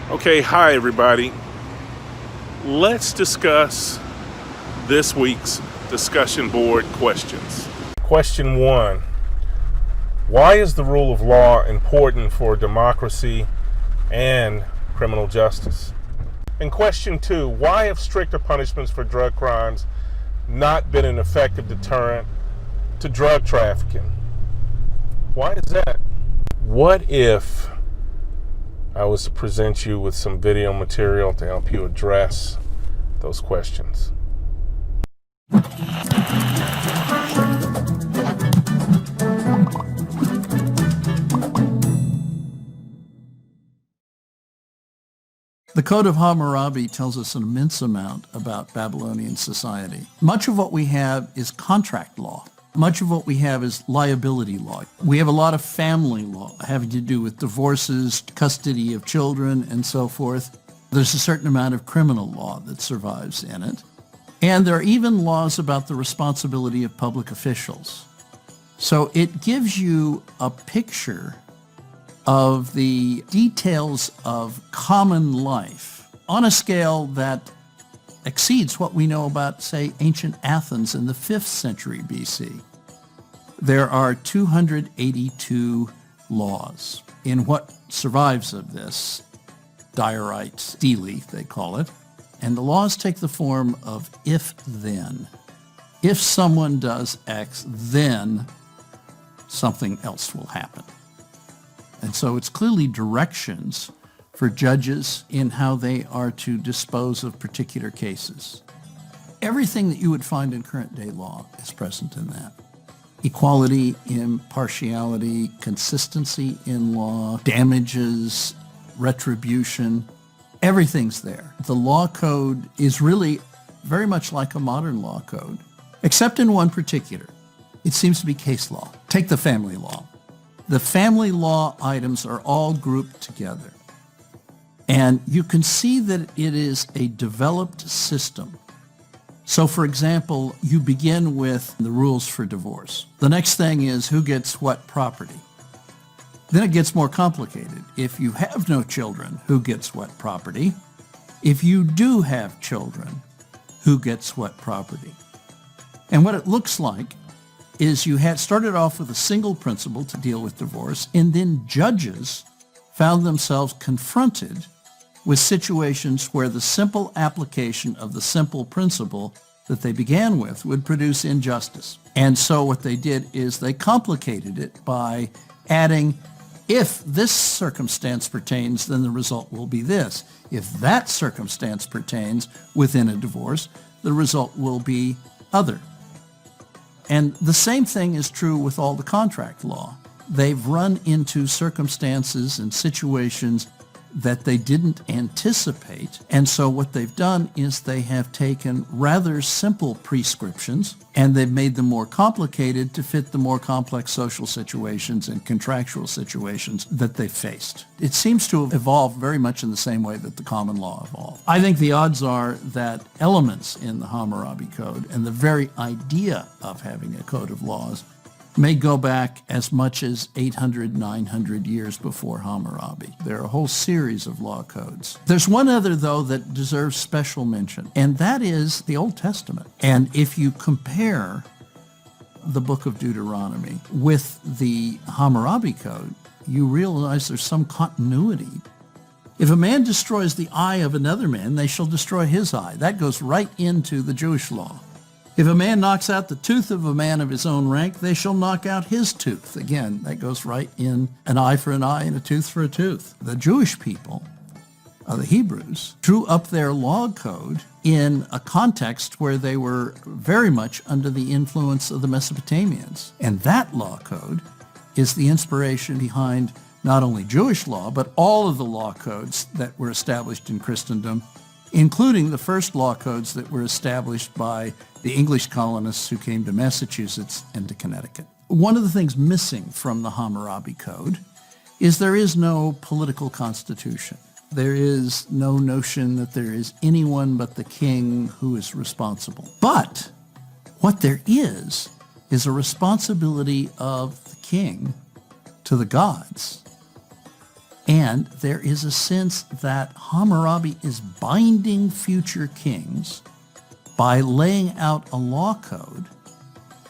Okay, hi everybody. Let's discuss this week's discussion board questions. Question 1. Why is the rule of law important for democracy and criminal justice? And question 2. Why have stricter punishments for drug crimes not been an effective deterrent to drug trafficking? Why is that? What if I was to present you with some video material to help you address those questions? The Code of Hammurabi tells us an immense amount about Babylonian society. Much of what we have is contract law. Much of what we have is liability law. We have a lot of family law having to do with divorces, custody of children, and so forth. There's a certain amount of criminal law that survives in it. And there are even laws about the responsibility of public officials. So it gives you a picture of the details of common life on a scale that exceeds what we know about, say, ancient Athens in the 5th century BC. There are 282 laws. In what survives of this, diorite stele, they call it, and the laws take the form of if-then. If someone does X, then something else will happen. And so it's clearly directions for judges in how they are to dispose of particular cases. Everything that you would find in current day law is present in that. Equality, impartiality, consistency in law, damages, retribution, everything's there. The law code is really very much like a modern law code, except in one particular. It seems to be case law. Take the family law. The family law items are all grouped together. And you can see that it is a developed system. So for example, you begin with the rules for divorce. The next thing is who gets what property. Then it gets more complicated. If you have no children, who gets what property? If you do have children, who gets what property? And what it looks like is you had started off with a single principle to deal with divorce, and then judges found themselves confronted with situations where the simple application of the simple principle that they began with would produce injustice. And so what they did is they complicated it by adding, if this circumstance pertains, then the result will be this. If that circumstance pertains within a divorce, the result will be other. And the same thing is true with all the contract law. They've run into circumstances and situations that they didn't anticipate. And so what they've done is they have taken rather simple prescriptions and they've made them more complicated to fit the more complex social situations and contractual situations that they've faced. It seems to have evolved very much in the same way that the common law evolved. I think the odds are that elements in the Hammurabi Code and the very idea of having a code of laws may go back as much as 800, 900 years before Hammurabi. There are a whole series of law codes. There's one other, though, that deserves special mention, and that is the Old Testament. And if you compare the book of Deuteronomy with the Hammurabi Code, you realize there's some continuity. If a man destroys the eye of another man, they shall destroy his eye. That goes right into the Jewish law. If a man knocks out the tooth of a man of his own rank, they shall knock out his tooth. Again, that goes right in an eye for an eye and a tooth for a tooth. The Jewish people, the Hebrews, drew up their law code in a context where they were very much under the influence of the Mesopotamians. And that law code is the inspiration behind not only Jewish law, but all of the law codes that were established in Christendom, including the first law codes that were established by the English colonists who came to Massachusetts and to Connecticut. One of the things missing from the Hammurabi Code is there is no political constitution. There is no notion that there is anyone but the king who is responsible. But what there is a responsibility of the king to the gods. And there is a sense that Hammurabi is binding future kings by laying out a law code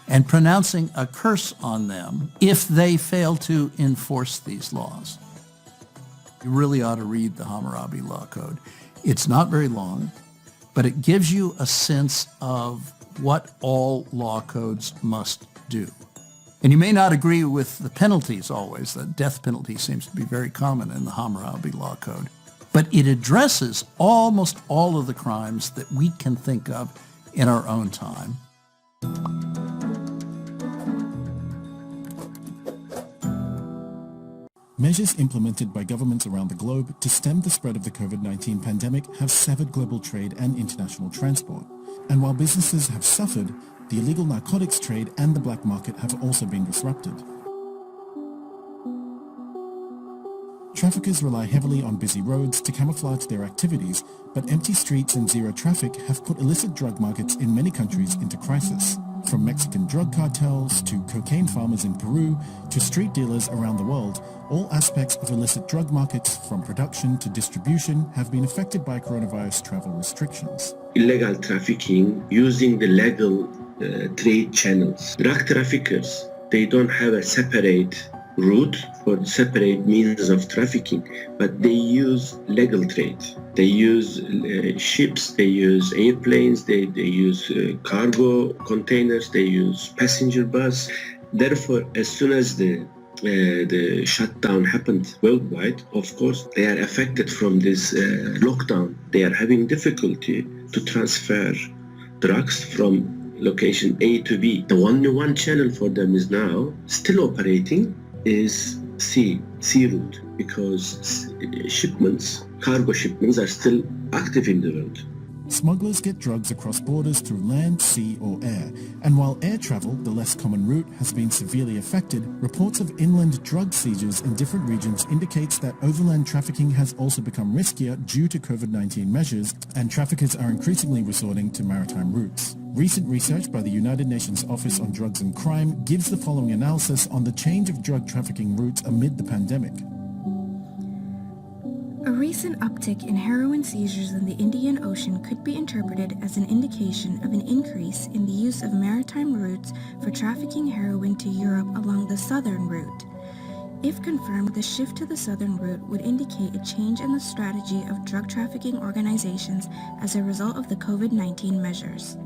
and pronouncing a curse on them if they fail to enforce these laws. You really ought to read the Hammurabi Law Code. It's not very long, but it gives you a sense of what all law codes must do. And you may not agree with the penalties always. The death penalty seems to be very common in the Hammurabi Law Code. But it addresses almost all of the crimes that we can think of in our own time. Measures implemented by governments around the globe to stem the spread of the COVID-19 pandemic have severed global trade and international transport. And while businesses have suffered, the illegal narcotics trade and the black market have also been disrupted. Traffickers rely heavily on busy roads to camouflage their activities, but empty streets and zero traffic have put illicit drug markets in many countries into crisis. From Mexican drug cartels to cocaine farmers in Peru to street dealers around the world, all aspects of illicit drug markets, from production to distribution, have been affected by coronavirus travel restrictions. Illegal trafficking using the legal trade channels. Drug traffickers, they don't have a separate route or separate means of trafficking, but they use legal trade. They use ships, they use airplanes, they use cargo containers, they use passenger bus. Therefore, as soon as the shutdown happened worldwide, of course, they are affected from this lockdown. They are having difficulty to transfer drugs from location A to B. The only one channel for them is now still operating is sea route, because cargo shipments are still active in the world. Smugglers get drugs across borders through land, sea or air, and while air travel, the less common route, has been severely affected, reports of inland drug seizures in different regions indicates that overland trafficking has also become riskier due to COVID-19 measures, and traffickers are increasingly resorting to maritime routes. Recent research by the United Nations Office on Drugs and Crime gives the following analysis on the change of drug trafficking routes amid the pandemic. A recent uptick in heroin seizures in the Indian Ocean could be interpreted as an indication of an increase in the use of maritime routes for trafficking heroin to Europe along the southern route. If confirmed, the shift to the southern route would indicate a change in the strategy of drug trafficking organizations as a result of the COVID-19 measures.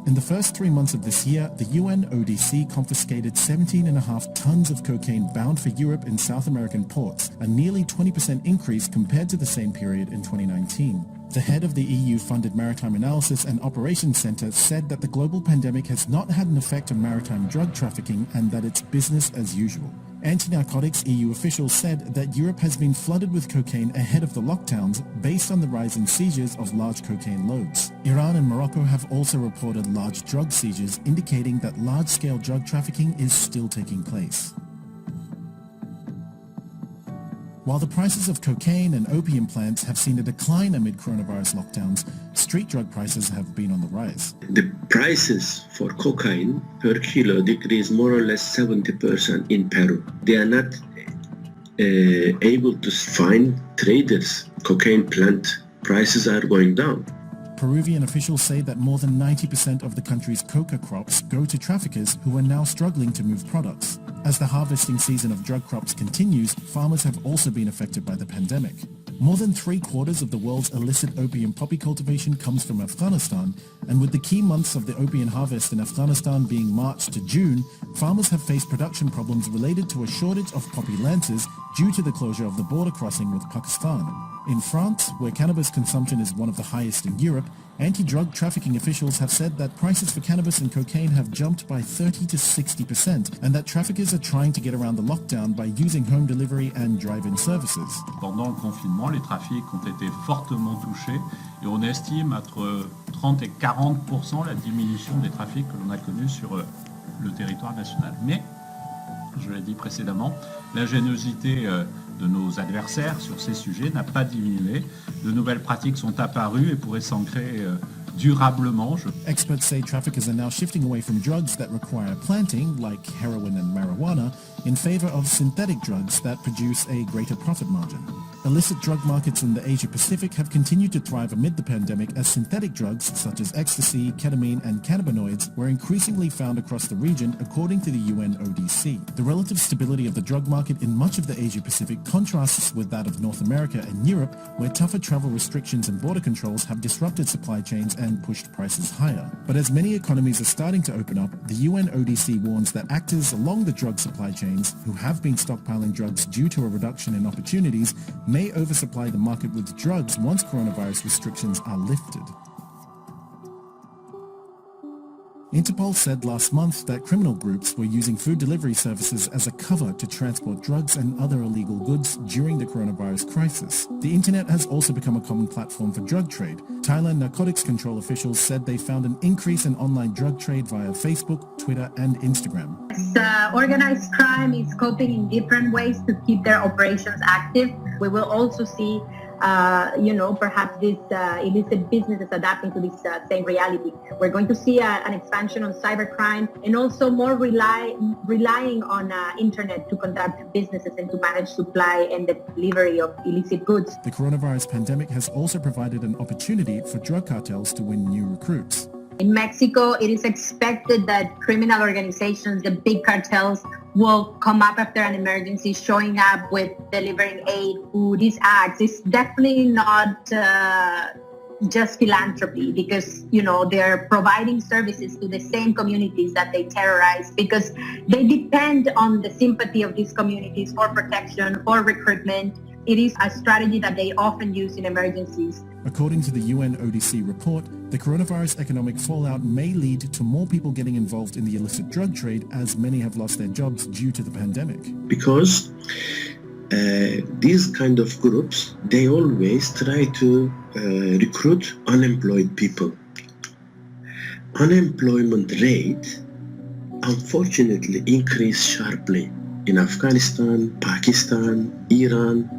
In the first 3 months of this year, the UNODC confiscated 17.5 tons of cocaine bound for Europe in South American ports, a nearly 20% increase compared to the same period in 2019. The head of the EU-funded Maritime Analysis and Operations Centre said that the global pandemic has not had an effect on maritime drug trafficking and that it's business as usual. Anti-narcotics EU officials said that Europe has been flooded with cocaine ahead of the lockdowns based on the rise in seizures of large cocaine loads. Iran and Morocco have also reported large drug seizures, indicating that large-scale drug trafficking is still taking place. While the prices of cocaine and opium plants have seen a decline amid coronavirus lockdowns, street drug prices have been on the rise. The prices for cocaine per kilo decreased more or less 70% in Peru. They are not able to find traders. Cocaine plant prices are going down. Peruvian officials say that more than 90% of the country's coca crops go to traffickers who are now struggling to move products. As the harvesting season of drug crops continues, farmers have also been affected by the pandemic. More than 3/4 of the world's illicit opium poppy cultivation comes from Afghanistan, and with the key months of the opium harvest in Afghanistan being March to June, farmers have faced production problems related to a shortage of poppy lances due to the closure of the border crossing with Pakistan. In France, where cannabis consumption is one of the highest in Europe, anti-drug trafficking officials have said that prices for cannabis and cocaine have jumped by 30 to 60%, and that traffickers are trying to get around the lockdown by using home delivery and drive-in services. Pendant le confinement, les trafics ont été fortement touchés et on estime entre 30 et 40% la diminution des trafics que l'on a connus sur le territoire national. Mais, je l'ai dit précédemment, l'ingéniosité de nos adversaires sur ces sujets n'a pas diminué. De nouvelles pratiques sont apparues et pourraient s'ancrer durablement. Experts say traffickers are now shifting away from drugs that require planting, like heroin and marijuana, in favor of synthetic drugs that produce a greater profit margin. Illicit drug markets in the Asia-Pacific have continued to thrive amid the pandemic as synthetic drugs such as ecstasy, ketamine, and cannabinoids were increasingly found across the region, according to the UNODC. The relative stability of the drug market in much of the Asia-Pacific contrasts with that of North America and Europe, where tougher travel restrictions and border controls have disrupted supply chains and pushed prices higher. But as many economies are starting to open up, the UNODC warns that actors along the drug supply chains who have been stockpiling drugs due to a reduction in opportunities may oversupply the market with drugs once coronavirus restrictions are lifted. Interpol said last month that criminal groups were using food delivery services as a cover to transport drugs and other illegal goods during the coronavirus crisis. The internet has also become a common platform for drug trade. Thailand narcotics control officials said they found an increase in online drug trade via Facebook, Twitter, and Instagram. Organized crime is coping in different ways to keep their operations active. We will also see perhaps this illicit business is adapting to this same reality. We're going to see an expansion on cybercrime and also more relying on internet to conduct businesses and to manage supply and the delivery of illicit goods. The coronavirus pandemic has also provided an opportunity for drug cartels to win new recruits. In Mexico, it is expected that criminal organizations, the big cartels, will come up after an emergency, showing up with delivering aid, food. These acts is definitely not just philanthropy because, they're providing services to the same communities that they terrorize because they depend on the sympathy of these communities for protection, for recruitment. It is a strategy that they often use in emergencies. According to the UNODC report, the coronavirus economic fallout may lead to more people getting involved in the illicit drug trade as many have lost their jobs due to the pandemic. Because these kind of groups, they always try to recruit unemployed people. Unemployment rate, unfortunately, increased sharply in Afghanistan, Pakistan, Iran,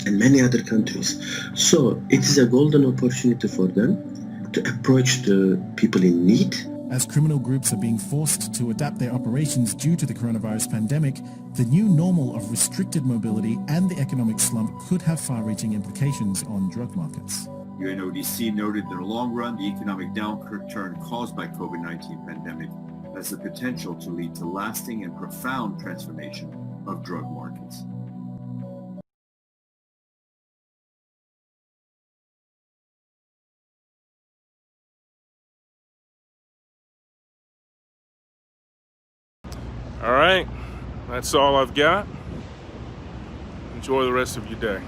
and many other countries. So it is a golden opportunity for them to approach the people in need. As criminal groups are being forced to adapt their operations due to the coronavirus pandemic, the new normal of restricted mobility and the economic slump could have far-reaching implications on drug markets. UNODC noted that in the long run, the economic downturn caused by COVID-19 pandemic has the potential to lead to lasting and profound transformation of drug markets. All right, that's all I've got. Enjoy the rest of your day.